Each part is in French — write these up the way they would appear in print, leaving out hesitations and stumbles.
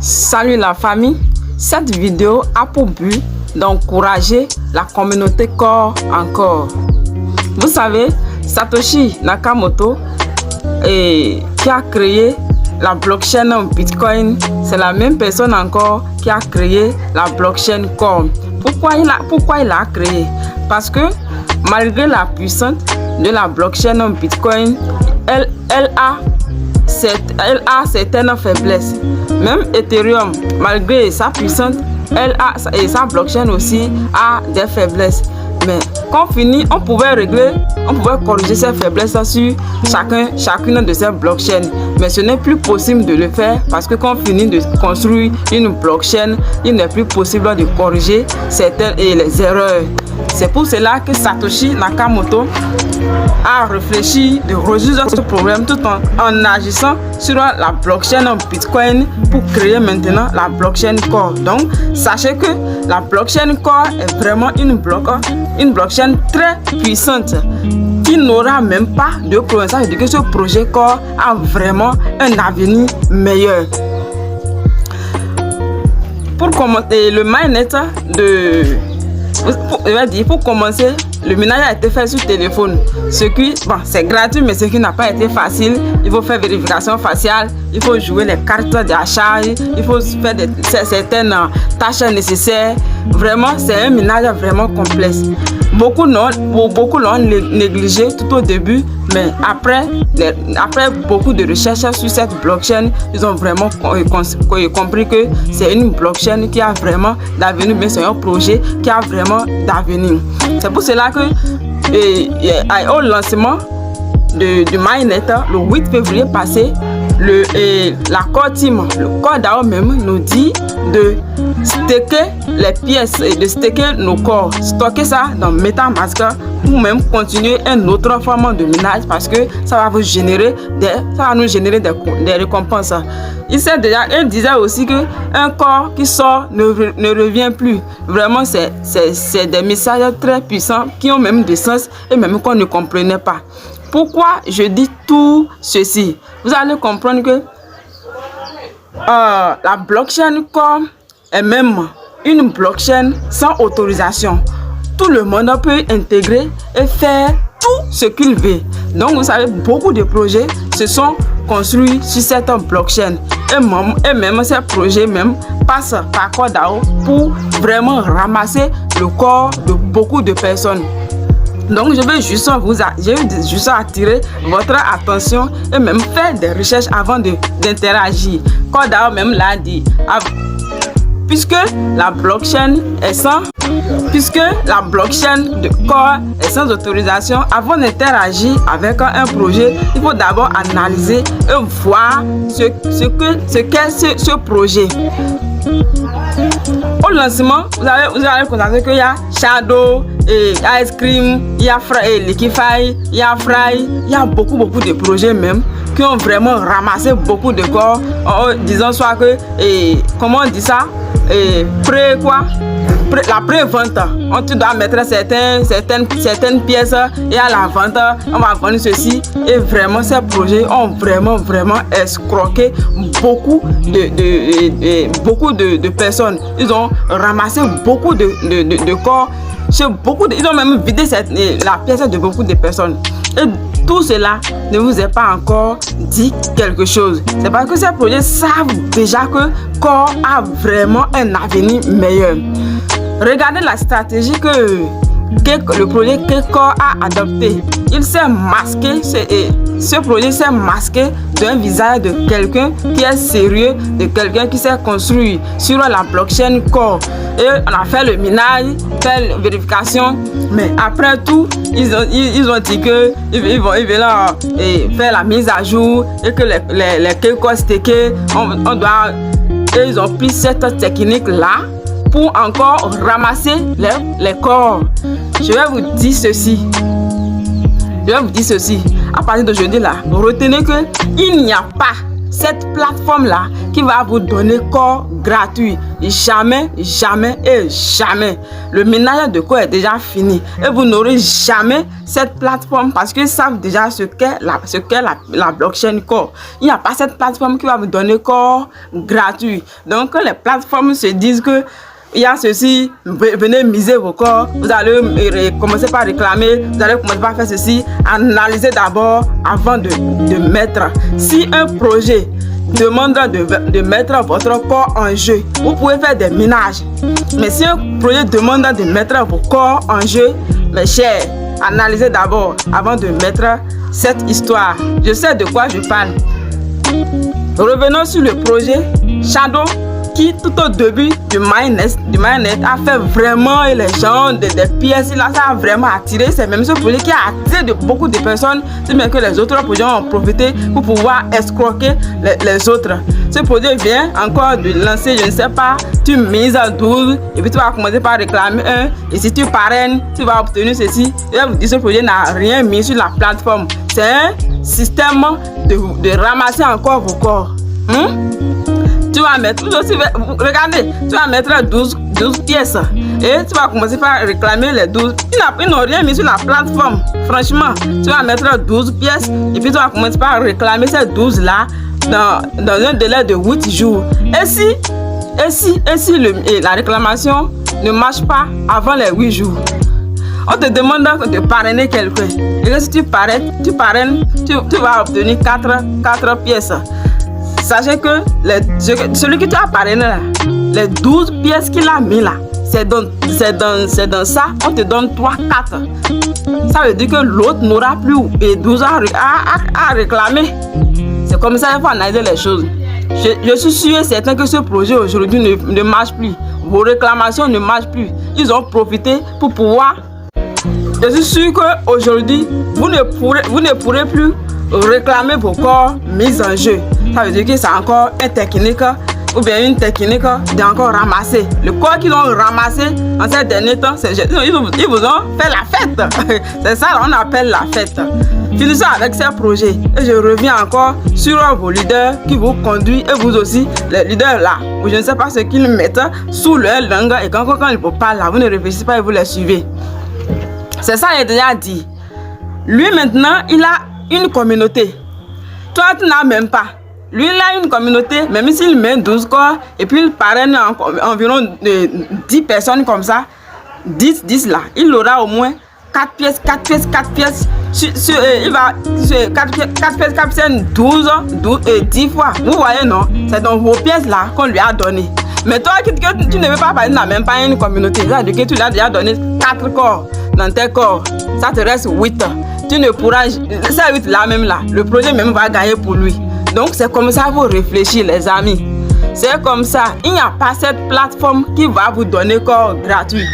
Salut la famille, cette vidéo a pour but d'encourager la communauté corps en corps. Vous savez, Satoshi Nakamoto, qui a créé la blockchain Bitcoin, c'est la même personne encore qui a créé la blockchain Core. Pourquoi il a créé? Parce que malgré la puissance de la blockchain Bitcoin, elle a certaines faiblesses. Même Ethereum, malgré sa puissance, et sa blockchain aussi a des faiblesses. Mais quand on pouvait corriger ces faiblesses sur chacune de ces blockchains. Mais ce n'est plus possible de le faire parce que quand on finit de construire une blockchain, il n'est plus possible de corriger les erreurs. C'est pour cela que Satoshi Nakamoto a réfléchi de résoudre ce problème tout en agissant sur la blockchain Bitcoin pour créer maintenant la blockchain Core. Donc, sachez que la blockchain Core est vraiment une blockchain très puissante qui n'aura même pas de problème. Ça veut dire que ce projet Core a vraiment un avenir meilleur. Pour commencer le mainnet pour commencer, le minage a été fait sur téléphone. C'est gratuit, mais ce qui n'a pas été facile. Il faut faire vérification faciale, il faut jouer les cartes d'achat, il faut faire certaines tâches nécessaires. Vraiment, c'est un minage vraiment complexe. Beaucoup l'ont négligé tout au début, mais après beaucoup de recherches sur cette blockchain, ils ont vraiment compris que c'est une blockchain qui a vraiment d'avenir, mais c'est un projet qui a vraiment d'avenir. C'est pour cela que au lancement du mainnet, le 8 février passé, la Core Team, le Core DAO même, nous dit de staker les pièces et de staker nos corps, stocker ça dans MetaMask pour même continuer un autre format de minage parce que ça va nous générer des récompenses. Il disait aussi que un corps qui sort ne revient plus. Vraiment, c'est des messages très puissants qui ont même des sens et même qu'on ne comprenait pas. Pourquoi je dis tout ceci? Vous allez comprendre que la blockchain Core est même une blockchain sans autorisation. Tout le monde peut intégrer et faire tout ce qu'il veut. Donc vous savez, beaucoup de projets se sont construits sur cette blockchain. Et même ces projets passent par Core DAO pour vraiment ramasser le corps de beaucoup de personnes. Donc je vais juste attirer votre attention et même faire des recherches avant d'interagir. Core DAO même l'a dit. Puisque la blockchain de Core est sans autorisation, avant d'interagir avec un projet, il faut d'abord analyser et voir ce qu'est ce projet. Au lancement, vous allez constater qu'il y a Shadow, Ice Cream, il y a Liquify, il y a Fry, il y a beaucoup de projets même qui ont vraiment ramassé beaucoup de corps, disons soit que, comment on dit ça, la pré-vente. Tu dois mettre certaines pièces et à la vente, on va vendre ceci. Et vraiment, ces projets ont vraiment escroqué beaucoup de personnes. Ils ont ramassé beaucoup de corps. Ils ont même vidé la pièce de beaucoup de personnes. Et tout cela ne vous est pas encore dit quelque chose. C'est parce que ces projets savent déjà que Core a vraiment un avenir meilleur. Regardez la stratégie que le projet Core a adopté. Il s'est masqué, ce projet s'est masqué d'un visage de quelqu'un qui est sérieux, de quelqu'un qui s'est construit sur la blockchain Core. Et on a fait le minage, fait la vérification, mais après tout, ils ont dit qu'ils vont faire la mise à jour et que les corps stakés, et ils ont pris cette technique-là pour encore ramasser les corps. Je vais vous dire ceci. À partir d'aujourd'hui là, retenez que il n'y a pas cette plateforme-là qui va vous donner corps gratuit. Jamais, jamais et jamais. Le ménage de corps est déjà fini. Et vous n'aurez jamais cette plateforme parce qu'ils savent déjà ce qu'est la blockchain corps. Il n'y a pas cette plateforme qui va vous donner corps gratuit. Donc, les plateformes se disent que il y a ceci, venez miser vos corps, vous allez commencer par réclamer, vous allez commencer par faire ceci, analysez d'abord avant de mettre. Si un projet demande de mettre votre corps en jeu, vous pouvez faire des minages. Mais si un projet demande de mettre vos corps en jeu, mes chers, analysez d'abord avant de mettre cette histoire. Je sais de quoi je parle. Revenons sur le projet Shadow qui tout au début du mainnet a fait vraiment les gens des pièces. Là, ça a vraiment attiré. C'est même ce projet qui a attiré beaucoup de personnes. C'est bien que les autres projets ont profité pour pouvoir escroquer les autres. Ce projet vient encore de lancer, je ne sais pas, tu mises à 12 et puis tu vas commencer par réclamer 1. Et si tu parraines, tu vas obtenir ceci. Et là, vous dites ce projet n'a rien mis sur la plateforme. C'est un système de ramasser encore vos corps. Tu vas mettre, regardez, tu vas mettre 12 pièces et tu vas commencer par réclamer les 12. Ils n'ont rien mis sur la plateforme. Franchement, tu vas mettre 12 pièces et puis tu vas commencer par réclamer ces 12 là dans un délai de 8 jours. Et si la réclamation ne marche pas avant les 8 jours, on te demande de parrainer quelqu'un. Et si tu parraines, tu vas obtenir 4 pièces. Sachez que celui que tu as parrainé là, les 12 pièces qu'il a mis là, c'est dans ça, on te donne 3, 4. Ça veut dire que l'autre n'aura plus et 12 à réclamer. C'est comme ça qu'il faut analyser les choses. Je suis sûr et certain que ce projet aujourd'hui ne marche plus. Vos réclamations ne marchent plus. Ils ont profité pour pouvoir. Je suis sûr qu'aujourd'hui, vous ne pourrez plus réclamer vos corps mis en jeu. Ça veut dire que c'est encore une technique ou bien une technique d'encore ramasser. Le corps qu'ils ont ramassé en ces derniers temps, ils vous ont fait la fête. C'est ça qu'on appelle la fête. Finissons avec ces projets. Et je reviens encore sur vos leaders qui vous conduisent et vous aussi, les leaders là. Je ne sais pas ce qu'ils mettent sous leur langue et quand ils vous parlent là, vous ne réfléchissez pas et vous les suivez. C'est ça, il a déjà dit. Lui maintenant, il a une communauté. Toi, tu n'as même pas. Lui, il a une communauté, même s'il met 12 corps, et puis il parraine environ 10 personnes comme ça, 10 là, il aura au moins 4 pièces. Il va 4 pièces, 12 et 10 fois. Vous voyez, non? C'est dans vos pièces là qu'on lui a donné. Mais toi, tu ne veux pas parler, tu n'as même pas une communauté. C'est-à-dire que tu lui as déjà donné 4 corps dans tes corps. Ça te reste 8. Tu ne pourras, ces 8 là même là, le projet même va gagner pour lui. Donc c'est comme ça qu'il faut réfléchir les amis. C'est comme ça. Il n'y a pas cette plateforme qui va vous donner corps gratuit.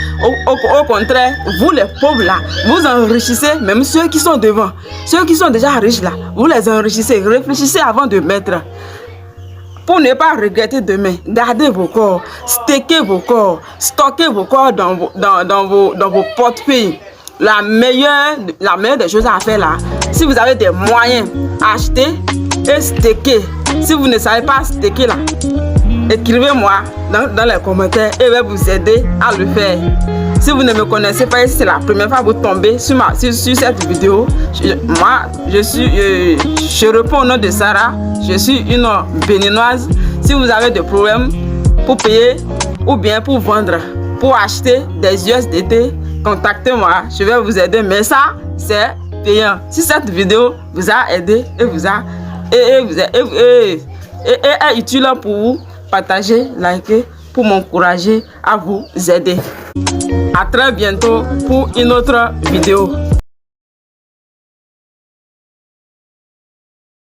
Au contraire, vous les pauvres là, vous enrichissez même ceux qui sont devant. Ceux qui sont déjà riches là, vous les enrichissez. Réfléchissez avant de mettre. Pour ne pas regretter demain, gardez vos corps, stockez vos corps, stockez vos corps dans vos portefeuilles. La meilleure des choses à faire là, si vous avez des moyens, achetez et stocker. Si vous ne savez pas stocker là, écrivez-moi dans les commentaires et je vais vous aider à le faire. Si vous ne me connaissez pas et si c'est la première fois que vous tombez sur cette vidéo, je réponds au nom de Sarah. Je suis une béninoise. Si vous avez des problèmes pour payer ou bien pour vendre, pour acheter des USDT, contactez-moi. Je vais vous aider. Mais ça, c'est payant. Si cette vidéo vous a aidé et est utile pour vous, partagez, likez pour m'encourager à vous aider. À très bientôt pour une autre vidéo.